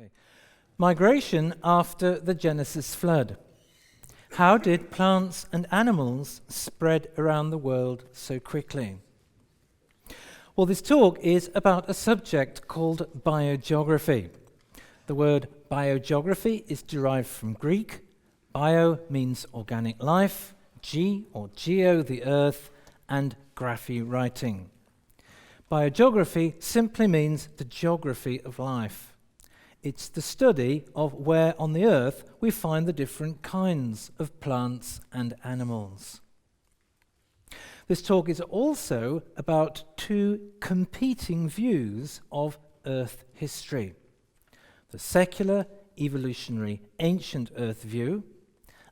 Okay. Migration after the Genesis flood. How did plants and animals spread around the world so quickly? Well, this talk is about a subject called biogeography. The word biogeography is derived from Greek. Bio means organic life, ge or geo, the earth, and graphy, writing. Biogeography simply means the geography of life. It's the study of where on the earth we find the different kinds of plants and animals. This talk is also about two competing views of Earth history: the secular, evolutionary, ancient Earth view,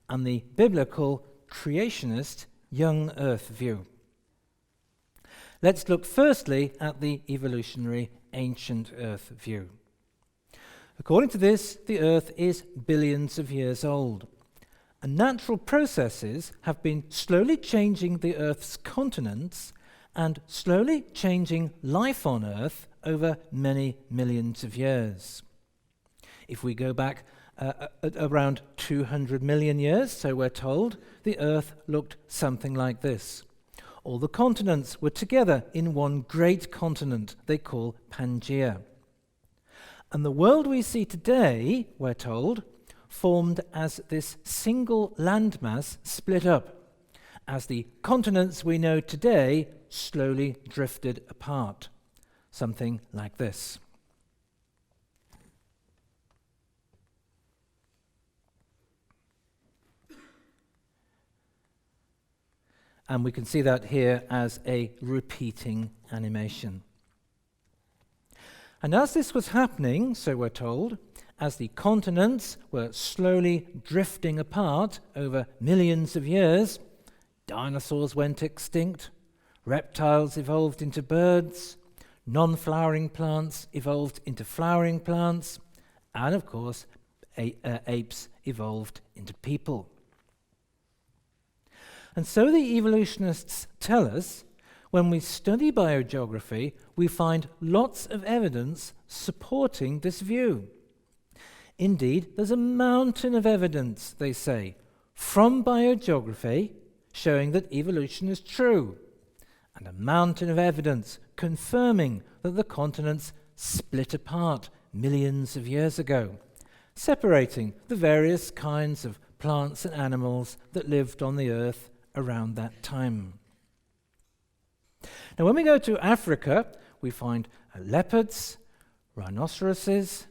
and the biblical, creationist, young Earth view. Let's look firstly at the evolutionary, ancient Earth view. According to this, the Earth is billions of years old, and natural processes have been slowly changing the Earth's continents and slowly changing life on Earth over many millions of years. If we go back around 200 million years, so we're told, the Earth looked something like this. All the continents were together in one great continent they call Pangaea. And the world we see today, we're told, formed as this single landmass split up, as the continents we know today slowly drifted apart. Something like this. And we can see that here as a repeating animation. And as this was happening, so we're told, as the continents were slowly drifting apart over millions of years, dinosaurs went extinct, reptiles evolved into birds, non-flowering plants evolved into flowering plants, and of course, apes evolved into people. And so the evolutionists tell us, when we study biogeography, we find lots of evidence supporting this view. Indeed, there's a mountain of evidence, they say, from biogeography showing that evolution is true, and a mountain of evidence confirming that the continents split apart millions of years ago, separating the various kinds of plants and animals that lived on the earth around that time. Now, when we go to Africa, we find leopards, rhinoceroses,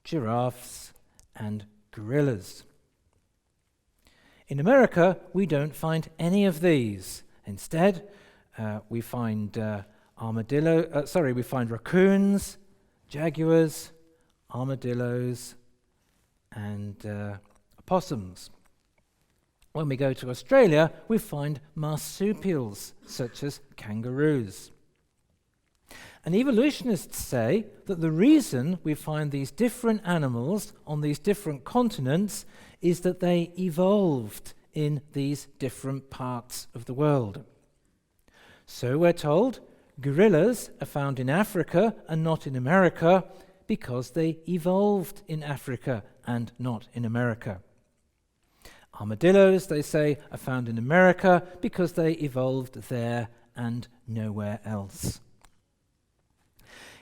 giraffes, and gorillas. In America, we don't find any of these. Instead, we find raccoons, jaguars, armadillos, and opossums. When we go to Australia, we find marsupials, such as kangaroos. And evolutionists say that the reason we find these different animals on these different continents is that they evolved in these different parts of the world. So we're told gorillas are found in Africa and not in America because they evolved in Africa and not in America. Armadillos, they say, are found in America because they evolved there and nowhere else.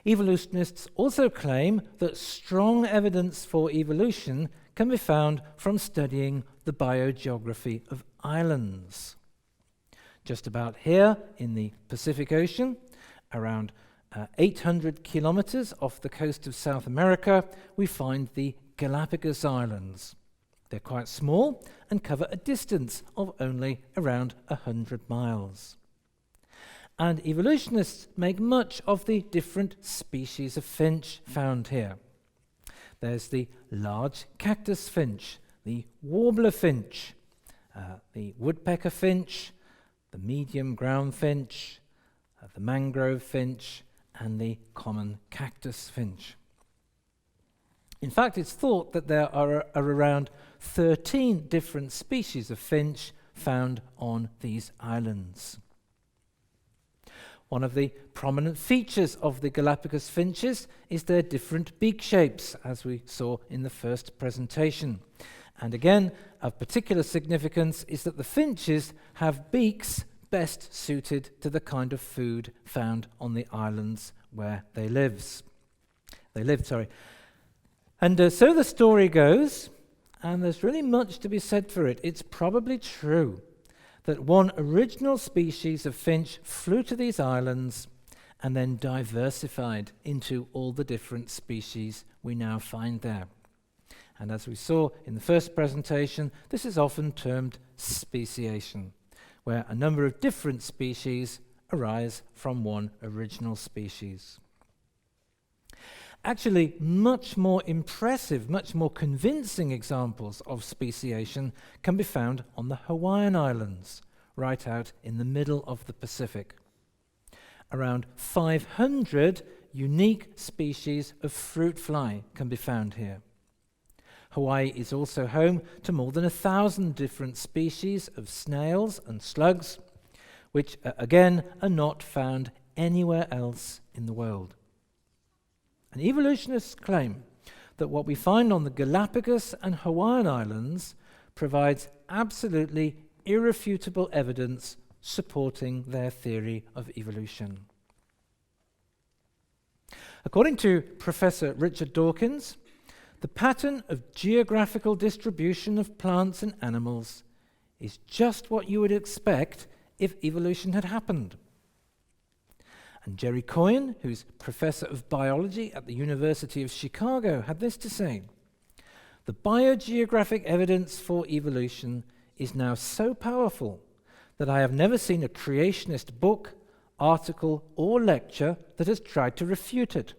Evolutionists also claim that strong evidence for evolution can be found from studying the biogeography of islands. Just about here in the Pacific Ocean, around 800 kilometers off the coast of South America, we find the Galápagos Islands. They're quite small and cover a distance of only around 100 miles. And evolutionists make much of the different species of finch found here. There's the large cactus finch, the warbler finch, the woodpecker finch, the medium ground finch, the mangrove finch, and the common cactus finch. In fact, it's thought that there are around 13 different species of finch found on these islands. One of the prominent features of the Galápagos finches is their different beak shapes, as we saw in the first presentation. And again, of particular significance is that the finches have beaks best suited to the kind of food found on the islands where they lived. And so the story goes, and there's really much to be said for it. It's probably true that one original species of finch flew to these islands and then diversified into all the different species we now find there. And as we saw in the first presentation, this is often termed speciation, where a number of different species arise from one original species. Actually, much more impressive, much more convincing examples of speciation can be found on the Hawaiian Islands, right out in the middle of the Pacific. Around 500 unique species of fruit fly can be found here. Hawaii is also home to more than 1,000 different species of snails and slugs, which again are not found anywhere else in the world. And evolutionists claim that what we find on the Galápagos and Hawaiian Islands provides absolutely irrefutable evidence supporting their theory of evolution. According to Professor Richard Dawkins, the pattern of geographical distribution of plants and animals is just what you would expect if evolution had happened. And Jerry Coyne, who's professor of biology at the University of Chicago, had this to say: "The biogeographic evidence for evolution is now so powerful that I have never seen a creationist book, article, or lecture that has tried to refute it.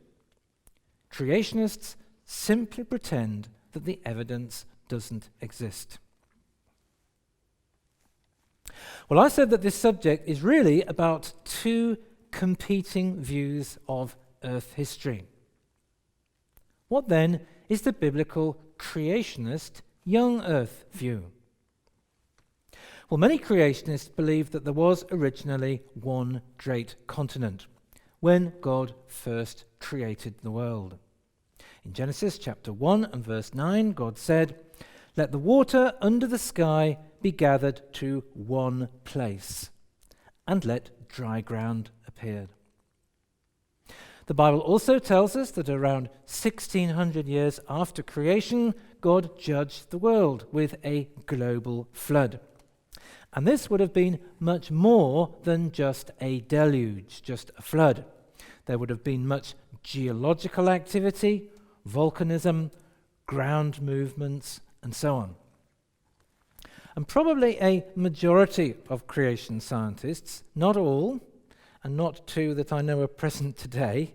Creationists simply pretend that the evidence doesn't exist." Well, I said that this subject is really about two competing views of Earth history. What then is the biblical creationist young Earth view? Well, many creationists believe that there was originally one great continent when God first created the world. In Genesis chapter 1 and verse 9, God said, "Let the water under the sky be gathered to one place, and let dry ground appear." The Bible also tells us that around 1600 years after creation, God judged the world with a global flood. And this would have been much more than just a deluge, just a flood. There would have been much geological activity, volcanism, ground movements, and so on. And probably a majority of creation scientists, not all, and not two that I know are present today,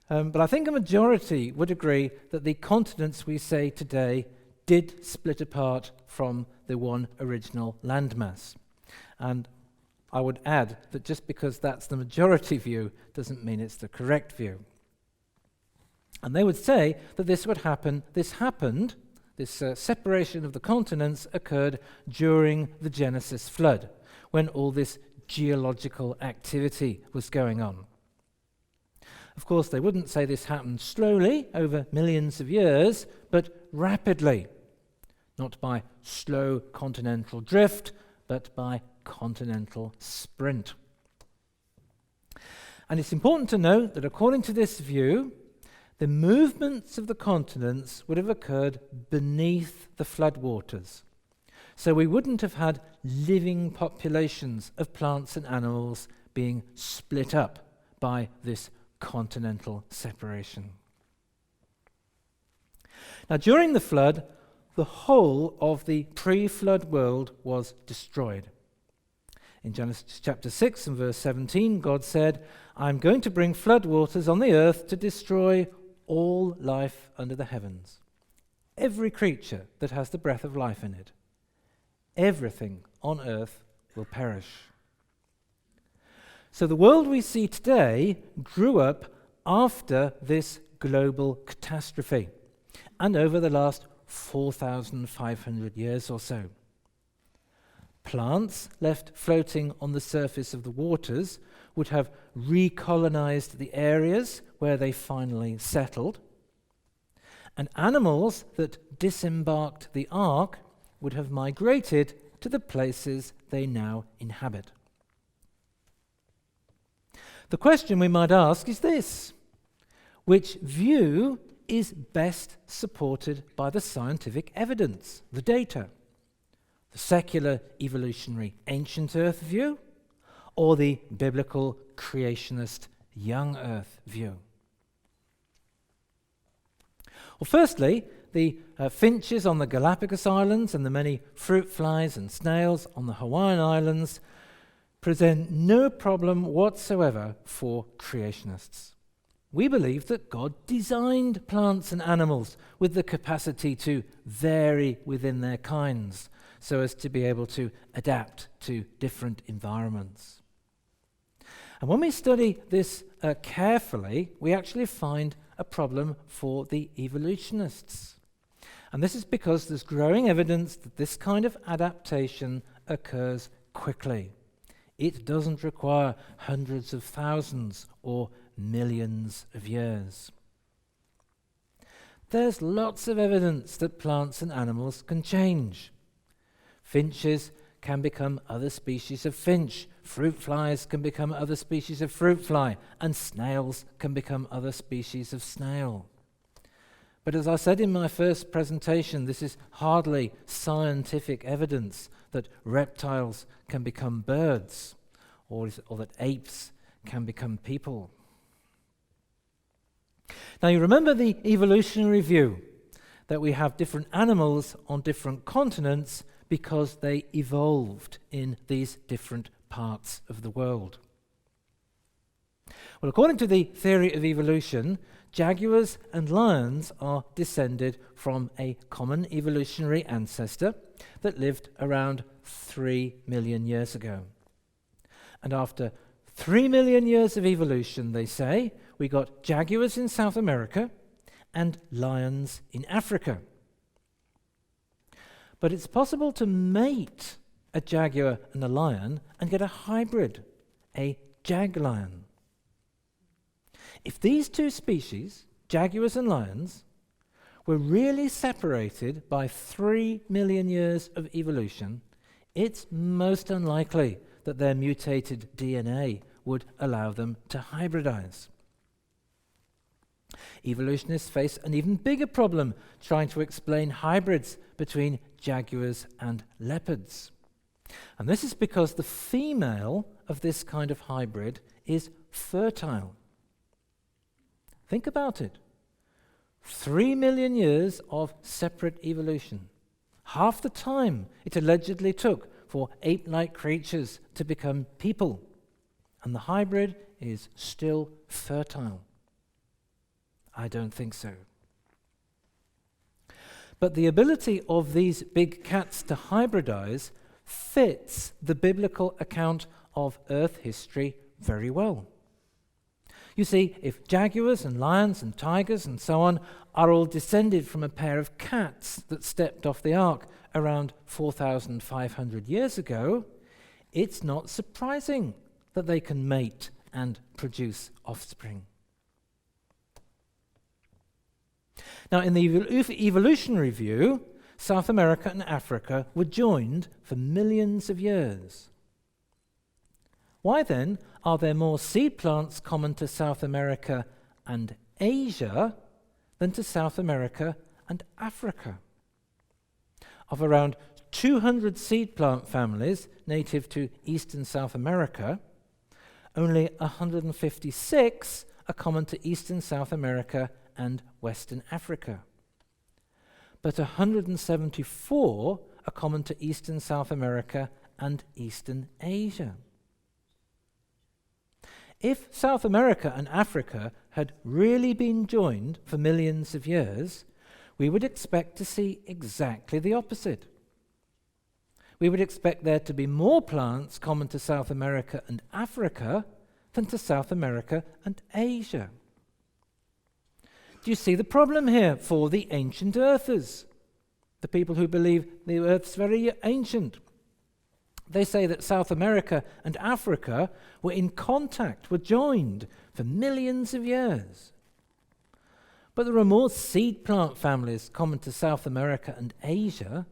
but I think a majority would agree that the continents we say today did split apart from the one original landmass. And I would add that just because that's the majority view doesn't mean it's the correct view. And they would say that this separation of the continents occurred during the Genesis flood, when all this geological activity was going on. Of course, they wouldn't say this happened slowly over millions of years, but rapidly, not by slow continental drift, but by continental sprint. And it's important to note that according to this view, the movements of the continents would have occurred beneath the floodwaters. So we wouldn't have had living populations of plants and animals being split up by this continental separation. Now, during the flood, the whole of the pre-flood world was destroyed. In Genesis chapter 6 and verse 17, God said, "I'm going to bring floodwaters on the earth to destroy all life under the heavens. Every creature that has the breath of life in it. Everything on earth will perish." So the world we see today grew up after this global catastrophe and over the last 4,500 years or so. Plants left floating on the surface of the waters would have recolonized the areas where they finally settled, and animals that disembarked the ark would have migrated to the places they now inhabit. The question we might ask is this: which view is best supported by the scientific evidence, the data? The secular evolutionary ancient Earth view, or the biblical creationist young Earth view? Well, firstly, the finches on the Galápagos Islands and the many fruit flies and snails on the Hawaiian Islands present no problem whatsoever for creationists. We believe that God designed plants and animals with the capacity to vary within their kinds so as to be able to adapt to different environments. And when we study this carefully, we actually find a problem for the evolutionists. And this is because there's growing evidence that this kind of adaptation occurs quickly. It doesn't require hundreds of thousands or millions of years. There's lots of evidence that plants and animals can change. Finches can become other species of finch, fruit flies can become other species of fruit fly, and snails can become other species of snail. But as I said in my first presentation, this is hardly scientific evidence that reptiles can become birds, or that apes can become people. Now you remember the evolutionary view, that we have different animals on different continents because they evolved in these different parts of the world. Well, according to the theory of evolution, jaguars and lions are descended from a common evolutionary ancestor that lived around 3 million years ago. And after 3 million years of evolution, they say, we got jaguars in South America and lions in Africa. But it's possible to mate a jaguar and a lion and get a hybrid, a jag-lion. If these two species, jaguars and lions, were really separated by 3 million years of evolution, it's most unlikely that their mutated DNA would allow them to hybridize. Evolutionists face an even bigger problem trying to explain hybrids between jaguars and leopards. And this is because the female of this kind of hybrid is fertile. Think about it. 3 million years of separate evolution. Half the time it allegedly took for ape-like creatures to become people. And the hybrid is still fertile. I don't think so. But the ability of these big cats to hybridize fits the biblical account of Earth history very well. You see, if jaguars and lions and tigers and so on are all descended from a pair of cats that stepped off the ark around 4,500 years ago, it's not surprising that they can mate and produce offspring. Now, in the evolutionary view, South America and Africa were joined for millions of years. Why then are there more seed plants common to South America and Asia than to South America and Africa? Of around 200 seed plant families native to Eastern South America, only 156 are common to Eastern South America and Western Africa. But 174 are common to Eastern South America and Eastern Asia. If South America and Africa had really been joined for millions of years, we would expect to see exactly the opposite. We would expect there to be more plants common to South America and Africa than to South America and Asia. Do you see the problem here for the ancient earthers, the people who believe the Earth's very ancient? They say that South America and Africa were in contact, were joined for millions of years. But there are more seed plant families common to South America and Asia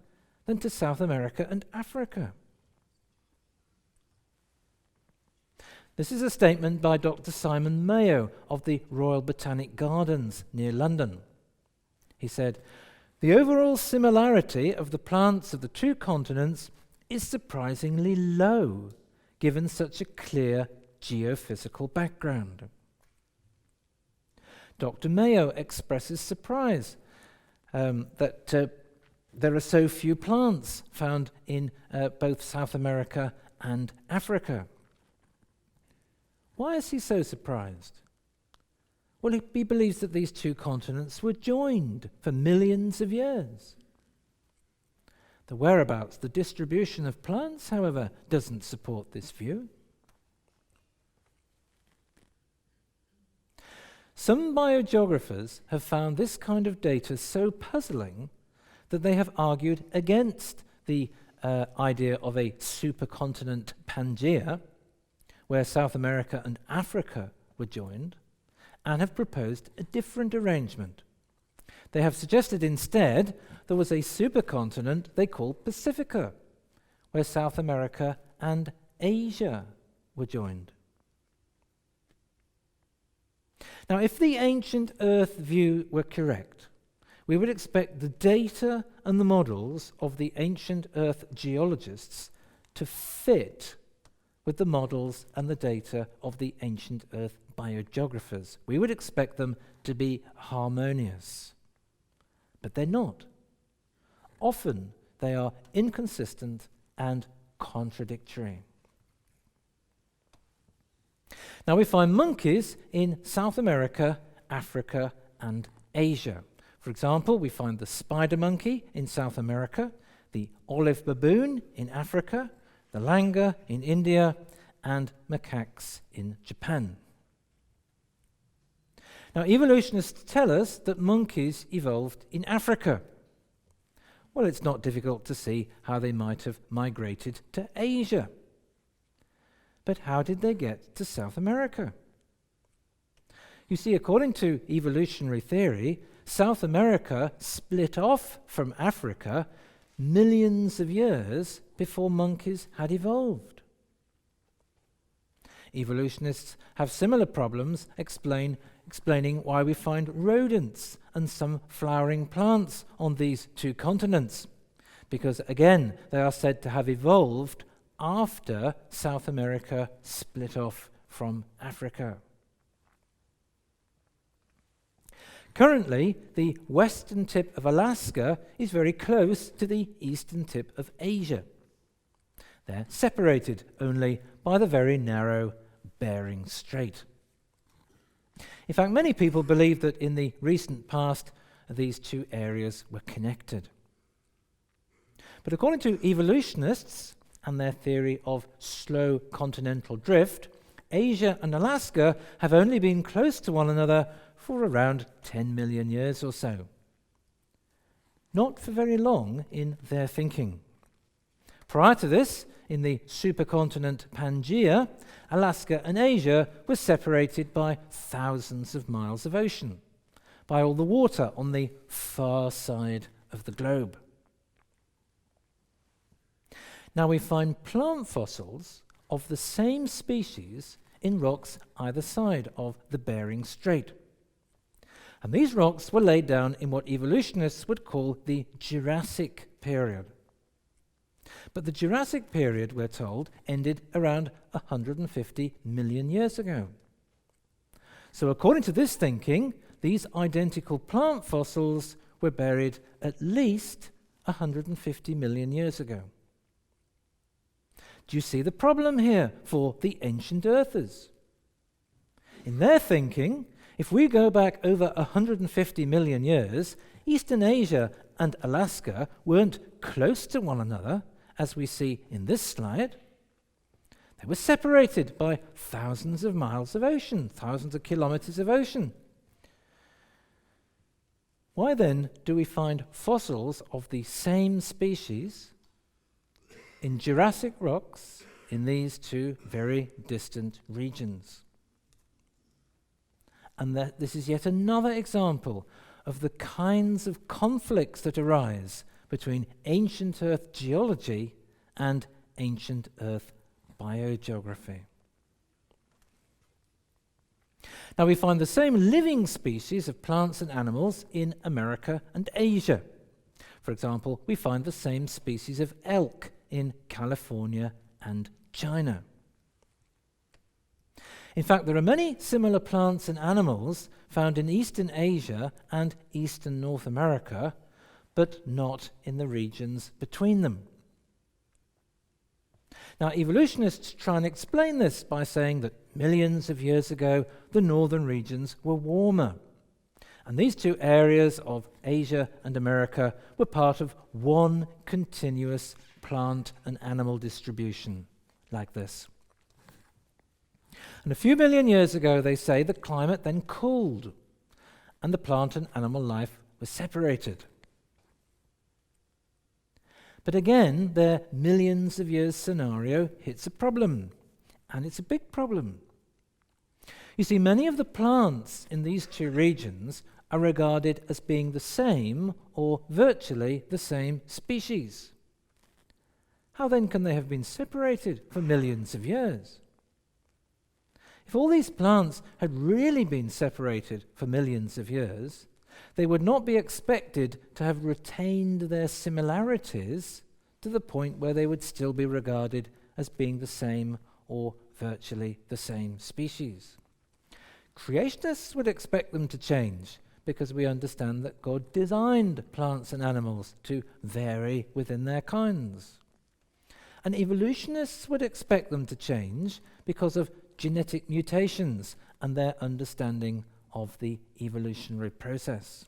than to South America and Africa. This is a statement by Dr. Simon Mayo of the Royal Botanic Gardens near London. He said, "The overall similarity of the plants of the two continents is surprisingly low, given such a clear geophysical background." Dr. Mayo expresses surprise that there are so few plants found in both South America and Africa. Why is he so surprised? Well, he believes that these two continents were joined for millions of years. The whereabouts, the distribution of plants, however, doesn't support this view. Some biogeographers have found this kind of data so puzzling that they have argued against the idea of a supercontinent Pangaea, where South America and Africa were joined, and have proposed a different arrangement. They have suggested instead there was a supercontinent they call Pacifica, where South America and Asia were joined. Now, if the ancient Earth view were correct, we would expect the data and the models of the ancient Earth geologists to fit with the models and the data of the ancient Earth biogeographers. We would expect them to be harmonious. But they're not. Often they are inconsistent and contradictory. Now we find monkeys in South America, Africa, and Asia. For example, we find the spider monkey in South America, the olive baboon in Africa, the langur in India, and macaques in Japan. Now, evolutionists tell us that monkeys evolved in Africa. Well, it's not difficult to see how they might have migrated to Asia. But how did they get to South America? You see, according to evolutionary theory, South America split off from Africa millions of years before monkeys had evolved. Evolutionists have similar problems explaining why we find rodents and some flowering plants on these two continents, because again they are said to have evolved after South America split off from Africa. Currently, the western tip of Alaska is very close to the eastern tip of Asia. They're separated only by the very narrow Bering Strait. In fact, many people believe that in the recent past these two areas were connected. But according to evolutionists and their theory of slow continental drift, Asia and Alaska have only been close to one another for around 10 million years or so. Not for very long in their thinking. Prior to this, in the supercontinent Pangaea, Alaska and Asia were separated by thousands of miles of ocean, by all the water on the far side of the globe. Now we find plant fossils of the same species in rocks either side of the Bering Strait. And these rocks were laid down in what evolutionists would call the Jurassic period. But the Jurassic period, we're told, ended around 150 million years ago. So according to this thinking, these identical plant fossils were buried at least 150 million years ago. Do you see the problem here for the ancient earthers? In their thinking, if we go back over 150 million years, Eastern Asia and Alaska weren't close to one another, as we see in this slide. They were separated by thousands of miles of ocean, thousands of kilometers of ocean. Why then do we find fossils of the same species in Jurassic rocks in these two very distant regions. And this is yet another example of the kinds of conflicts that arise between ancient Earth geology and ancient Earth biogeography. Now we find the same living species of plants and animals in America and Asia. For example, we find the same species of elk in California and China. In fact, there are many similar plants and animals found in eastern Asia and eastern North America, but not in the regions between them. Now, evolutionists try and explain this by saying that millions of years ago, the northern regions were warmer. And these two areas of Asia and America were part of one continuous plant and animal distribution, like this. And a few million years ago, they say, the climate then cooled, and the plant and animal life was separated. But again, their millions of years scenario hits a problem, and it's a big problem. You see, many of the plants in these two regions are regarded as being the same or virtually the same species. How then can they have been separated for millions of years? If all these plants had really been separated for millions of years, they would not be expected to have retained their similarities to the point where they would still be regarded as being the same or virtually the same species. Creationists would expect them to change because we understand that God designed plants and animals to vary within their kinds. And evolutionists would expect them to change because of genetic mutations and their understanding of the evolutionary process.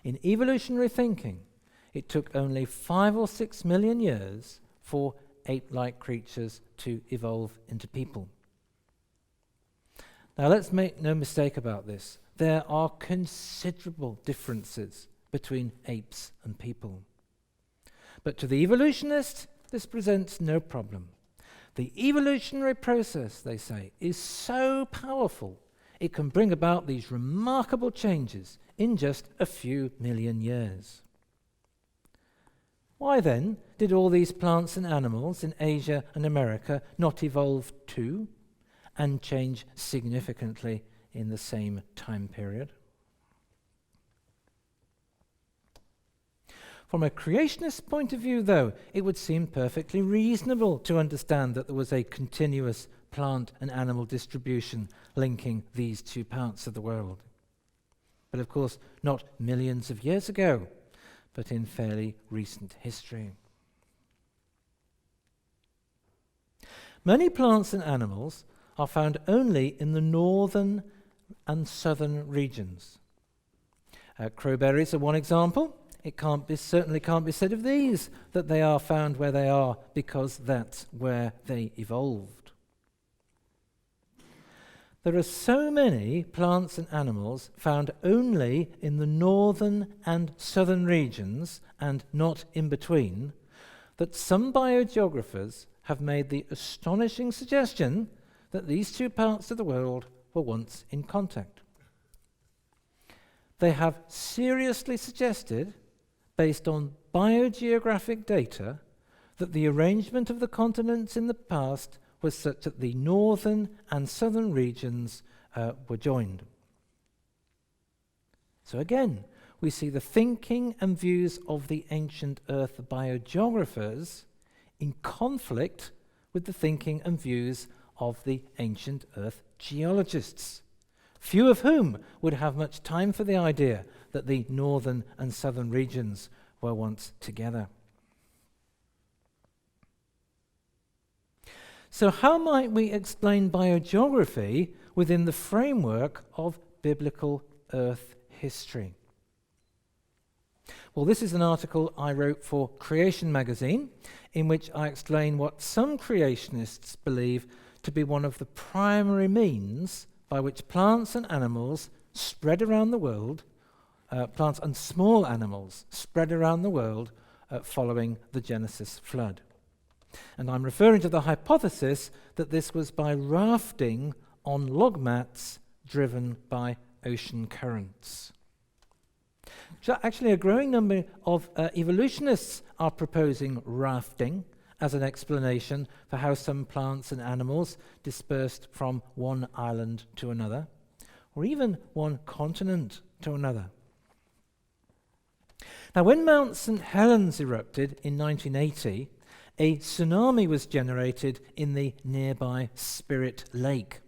In evolutionary thinking, it took only 5 or 6 million years for ape-like creatures to evolve into people. Now let's make no mistake about this. There are considerable differences between apes and people. But to the evolutionist, this presents no problem. The evolutionary process, they say, is so powerful it can bring about these remarkable changes in just a few million years. Why then did all these plants and animals in Asia and America not evolve too and change significantly in the same time period? From a creationist point of view, though, it would seem perfectly reasonable to understand that there was a continuous plant and animal distribution linking these two parts of the world. But of course, not millions of years ago, but in fairly recent history. Many plants and animals are found only in the northern and southern regions. Crowberries are one example. It certainly can't be said of these that they are found where they are because that's where they evolved. There are so many plants and animals found only in the northern and southern regions and not in between that some biogeographers have made the astonishing suggestion that these two parts of the world were once in contact. They have seriously suggested, based on biogeographic data, that the arrangement of the continents in the past was such that the northern and southern regions were joined. So again, we see the thinking and views of the ancient Earth biogeographers in conflict with the thinking and views of the ancient Earth geologists, few of whom would have much time for the idea that the northern and southern regions were once together. So how might we explain biogeography within the framework of biblical Earth history? Well, this is an article I wrote for Creation magazine, in which I explain what some creationists believe to be one of the primary means by which plants and animals spread around the world, plants and small animals spread around the world following the Genesis flood. And I'm referring to the hypothesis that this was by rafting on log mats driven by ocean currents. So actually, a growing number of evolutionists are proposing rafting as an explanation for how some plants and animals dispersed from one island to another, or even one continent to another. Now, when Mount St. Helens erupted in 1980, a tsunami was generated in the nearby Spirit Lake.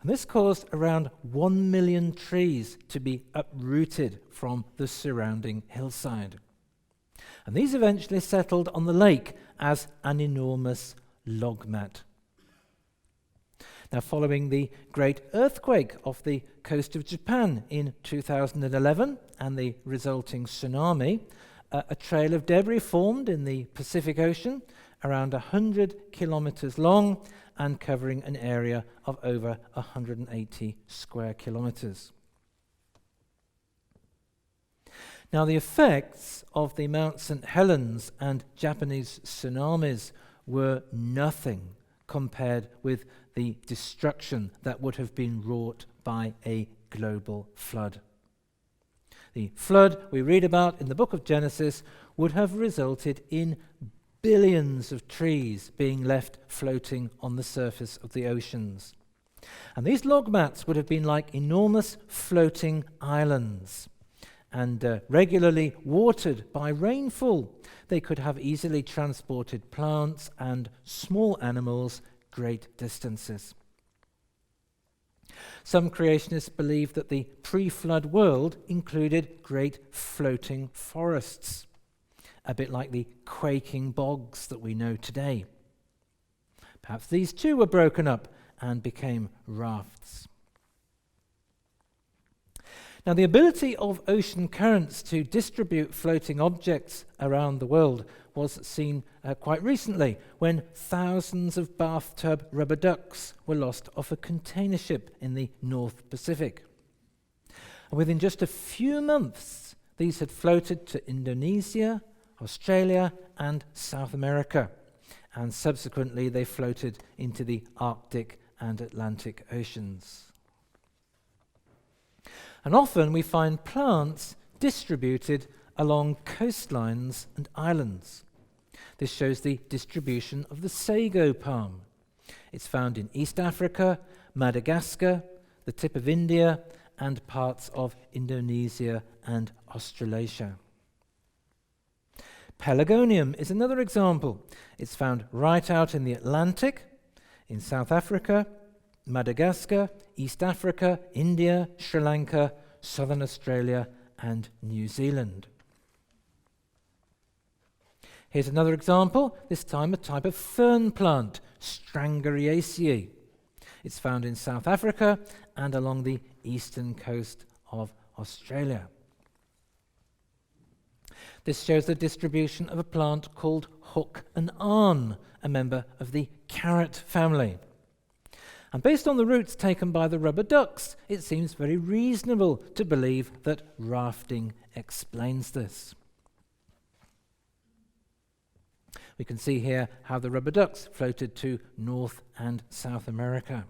And this caused around 1 million trees to be uprooted from the surrounding hillside. And these eventually settled on the lake as an enormous log mat. Now, following the great earthquake off the coast of Japan in 2011 and the resulting tsunami, a trail of debris formed in the Pacific Ocean around 100 kilometers long and covering an area of over 180 square kilometers. Now, the effects of the Mount St. Helens and Japanese tsunamis were nothing compared with the destruction that would have been wrought by a global flood. The flood we read about in the book of Genesis would have resulted in billions of trees being left floating on the surface of the oceans. And these log mats would have been like enormous floating islands, and regularly watered by rainfall. They could have easily transported plants and small animals great distances. Some creationists believe that the pre-flood world included great floating forests, a bit like the quaking bogs that we know today. Perhaps these too were broken up and became rafts. Now, the ability of ocean currents to distribute floating objects around the world was seen quite recently when thousands of bathtub rubber ducks were lost off a container ship in the North Pacific. And within just a few months, these had floated to Indonesia, Australia, and South America. And subsequently, they floated into the Arctic and Atlantic Oceans. And often we find plants distributed along coastlines and islands. This shows the distribution of the sago palm. It's found in East Africa, Madagascar, the tip of India, and parts of Indonesia and Australasia. Pelargonium is another example. It's found right out in the Atlantic, in South Africa, Madagascar, East Africa, India, Sri Lanka, Southern Australia, and New Zealand. Here's another example, this time a type of fern plant, Strangeriaceae. It's found in South Africa and along the eastern coast of Australia. This shows the distribution of a plant called hook and arn, a member of the carrot family. And based on the routes taken by the rubber ducks, it seems very reasonable to believe that rafting explains this. We can see here how the rubber ducks floated to North and South America.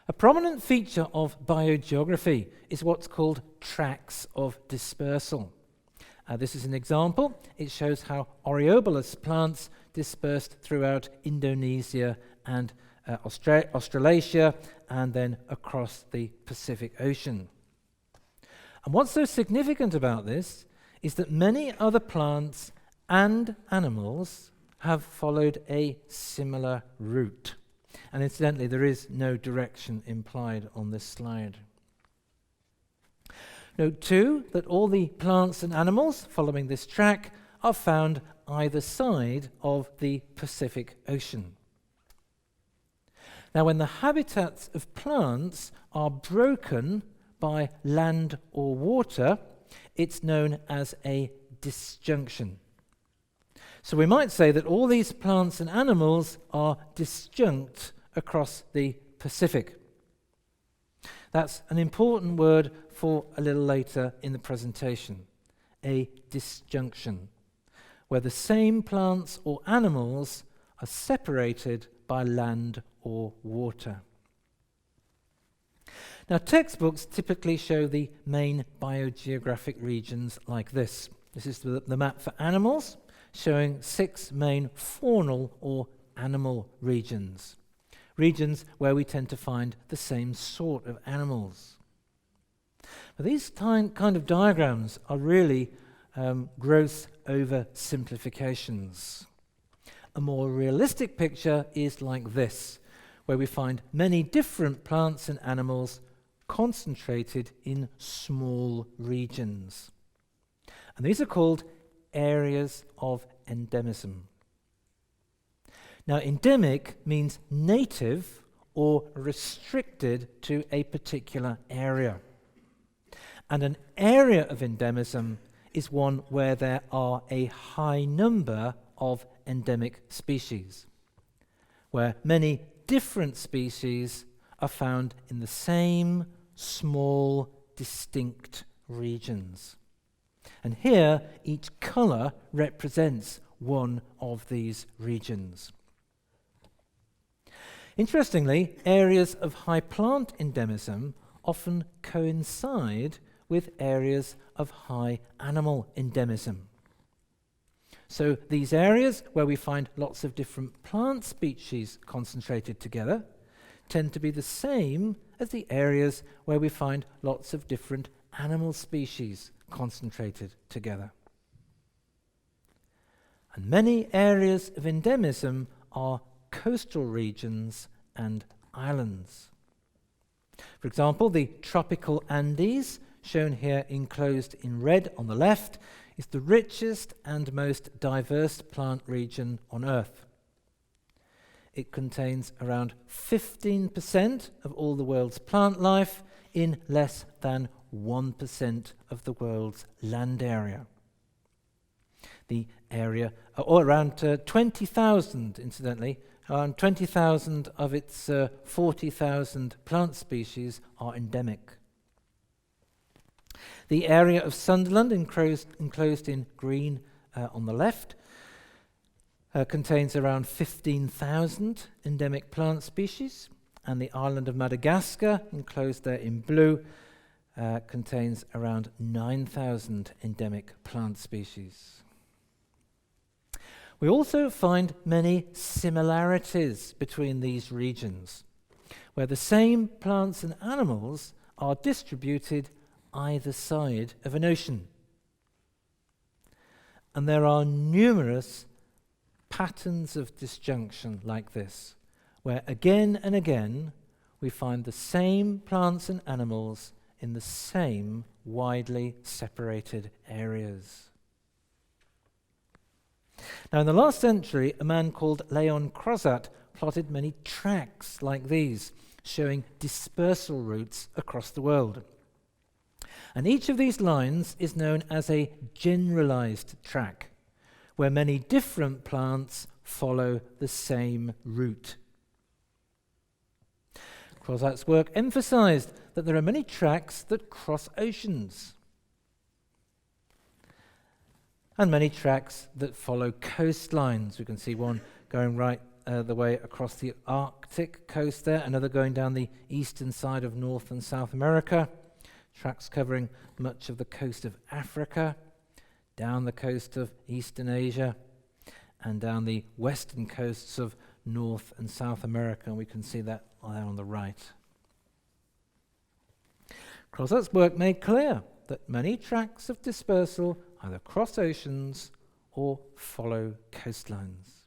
A prominent feature of biogeography is what's called tracks of dispersal. This is an example. It shows how Oreobolus plants dispersed throughout Indonesia and Australasia and then across the Pacific Ocean. And what's so significant about this is that many other plants and animals have followed a similar route. And incidentally, there is no direction implied on this slide. Note too that all the plants and animals following this track are found either side of the Pacific Ocean. Now, when the habitats of plants are broken by land or water, it's known as a disjunction. So we might say that all these plants and animals are disjunct across the Pacific. That's an important word for a little later in the presentation, a disjunction, where the same plants or animals are separated by land or water. Now, textbooks typically show the main biogeographic regions like this. This is the map for animals, showing 6 main faunal or animal regions. Regions where we tend to find the same sort of animals. But these kind of diagrams are really gross oversimplifications. A more realistic picture is like this, where we find many different plants and animals concentrated in small regions. And these are called areas of endemism. Now, endemic means native or restricted to a particular area. And an area of endemism is one where there are a high number of endemic species, where many different species are found in the same small, distinct regions. And here, each colour represents one of these regions. Interestingly, areas of high plant endemism often coincide with areas of high animal endemism. So these areas where we find lots of different plant species concentrated together tend to be the same as the areas where we find lots of different animal species concentrated together. And many areas of endemism are coastal regions and islands. For example, the tropical Andes, shown here enclosed in red on the left, is the richest and most diverse plant region on Earth. It contains around 15% of all the world's plant life in less than 1% of the world's land area. The area, or around 20,000, incidentally, around 20,000 of its 40,000 plant species are endemic. The area of Sunderland, enclosed in green on the left, contains around 15,000 endemic plant species, and the island of Madagascar, enclosed there in blue, contains around 9,000 endemic plant species. We also find many similarities between these regions, where the same plants and animals are distributed either side of an ocean. And there are numerous patterns of disjunction like this, where again and again we find the same plants and animals in the same widely separated areas. Now, in the last century, a man called Croizat plotted many tracks like these, showing dispersal routes across the world. And each of these lines is known as a generalized track, where many different plants follow the same route. Croizat's work emphasized that there are many tracks that cross oceans, and many tracks that follow coastlines. We can see one going right the way across the Arctic coast there, another going down the eastern side of North and South America, tracks covering much of the coast of Africa, down the coast of Eastern Asia, and down the western coasts of North and South America, and we can see that there on the right. Croizat's work made clear that many tracks of dispersal either cross oceans or follow coastlines.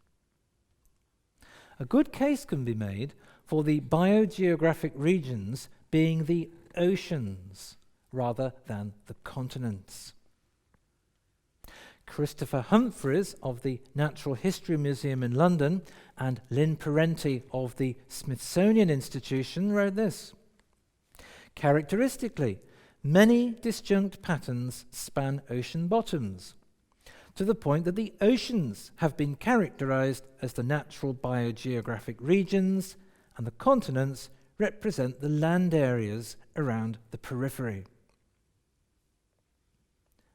A good case can be made for the biogeographic regions being the oceans rather than the continents. Christopher Humphreys of the Natural History Museum in London and Lynn Parenti of the Smithsonian Institution wrote this: characteristically, many disjunct patterns span ocean bottoms, to the point that the oceans have been characterized as the natural biogeographic regions and the continents represent the land areas around the periphery.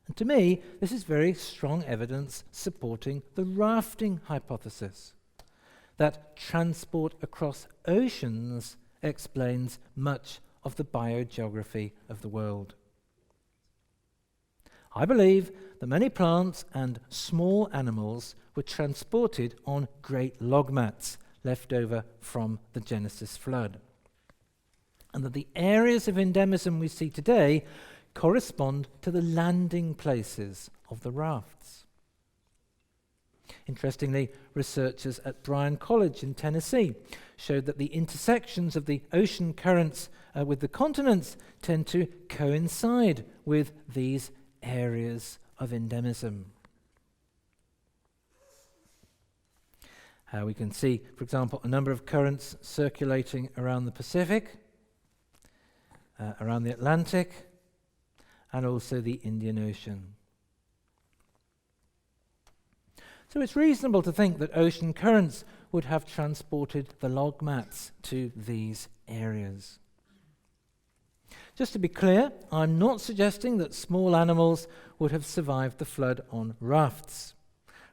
And to me, this is very strong evidence supporting the rafting hypothesis, that transport across oceans explains much of the biogeography of the world. I believe that many plants and small animals were transported on great log mats left over from the Genesis flood, and that the areas of endemism we see today correspond to the landing places of the rafts. Interestingly, researchers at Bryan College in Tennessee showed that the intersections of the ocean currents with the continents tend to coincide with these areas of endemism. We can see, for example, a number of currents circulating around the Pacific, around the Atlantic, and also the Indian Ocean. So it's reasonable to think that ocean currents would have transported the log mats to these areas. Just to be clear, I'm not suggesting that small animals would have survived the flood on rafts.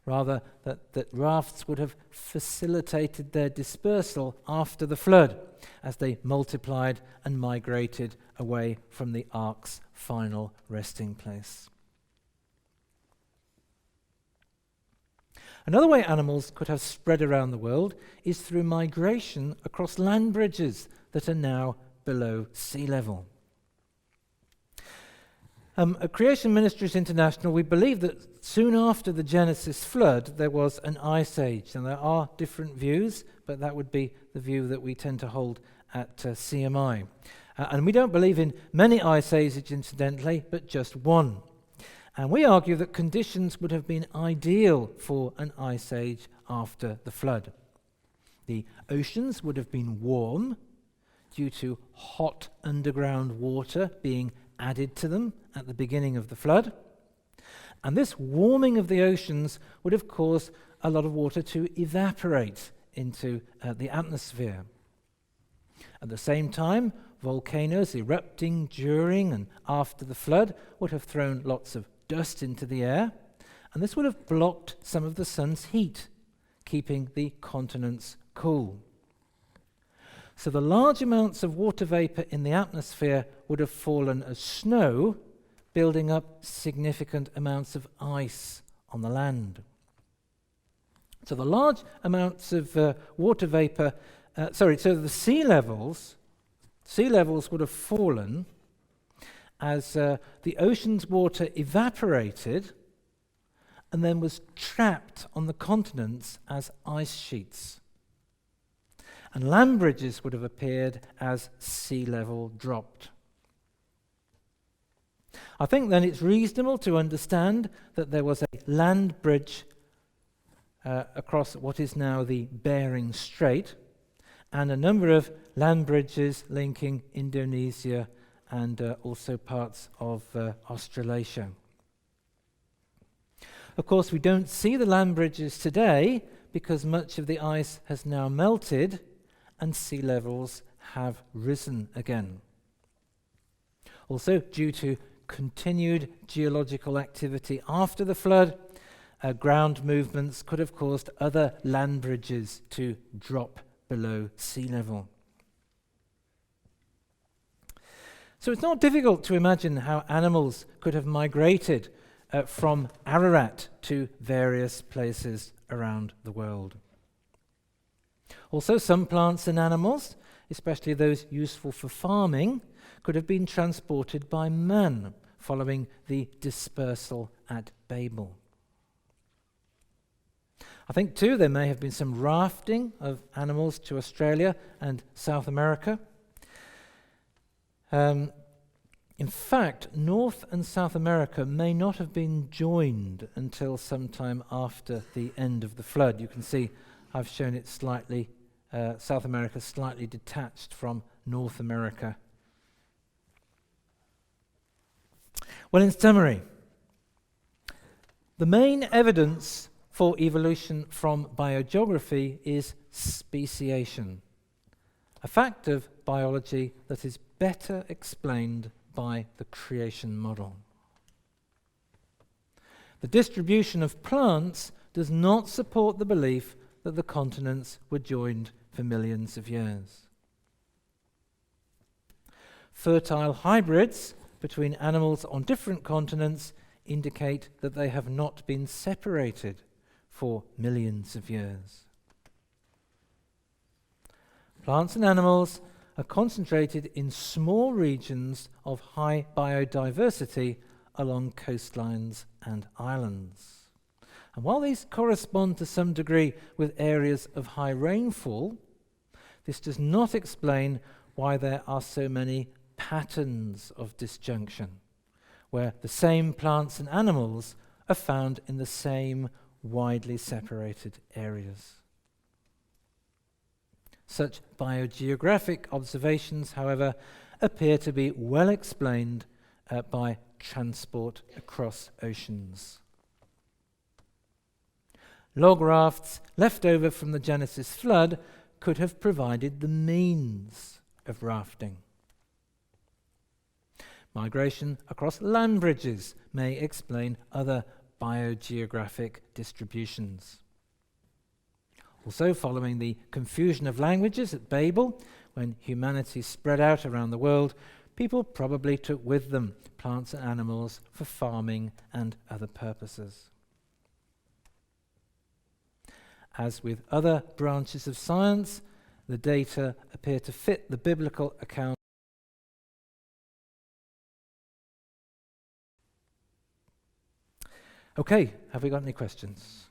Rather, that rafts would have facilitated their dispersal after the flood as they multiplied and migrated away from the ark's final resting place. Another way animals could have spread around the world is through migration across land bridges that are now below sea level. At Creation Ministries International, we believe that soon after the Genesis flood, there was an ice age. And there are different views, but that would be the view that we tend to hold at CMI. And we don't believe in many ice ages, incidentally, but just one. And we argue that conditions would have been ideal for an ice age after the flood. The oceans would have been warm due to hot underground water being added to them at the beginning of the flood. And this warming of the oceans would have caused a lot of water to evaporate into the atmosphere. At the same time, volcanoes erupting during and after the flood would have thrown lots of dust into the air, and this would have blocked some of the sun's heat, keeping the continents cool. So the large amounts of water vapor in the atmosphere would have fallen as snow, building up significant amounts of ice on the land. So the large amounts of water vapor, so the sea levels would have fallen as the ocean's water evaporated and then was trapped on the continents as ice sheets. And land bridges would have appeared as sea level dropped. I think then it's reasonable to understand that there was a land bridge across what is now the Bering Strait, and a number of land bridges linking Indonesia and also parts of Australasia. Of course, we don't see the land bridges today because much of the ice has now melted and sea levels have risen again. Also, due to continued geological activity after the flood, ground movements could have caused other land bridges to drop below sea level. So it's not difficult to imagine how animals could have migrated from Ararat to various places around the world. Also, some plants and animals, especially those useful for farming, could have been transported by man following the dispersal at Babel. I think, too, there may have been some rafting of animals to Australia and South America. In fact, North and South America may not have been joined until sometime after the end of the flood. You can see I've shown it slightly, South America slightly detached from North America. Well, in summary, the main evidence for evolution from biogeography is speciation, a fact of biology that is better explained by the creation model. The distribution of plants does not support the belief that the continents were joined for millions of years. Fertile hybrids between animals on different continents indicate that they have not been separated for millions of years. Plants and animals are concentrated in small regions of high biodiversity along coastlines and islands. And while these correspond to some degree with areas of high rainfall, this does not explain why there are so many patterns of disjunction, where the same plants and animals are found in the same widely separated areas. Such biogeographic observations, however, appear to be well explained by transport across oceans. Log rafts left over from the Genesis flood could have provided the means of rafting. Migration across land bridges may explain other biogeographic distributions. Also, following the confusion of languages at Babel, when humanity spread out around the world, people probably took with them plants and animals for farming and other purposes. As with other branches of science, the data appear to fit the biblical account. Okay, have we got any questions?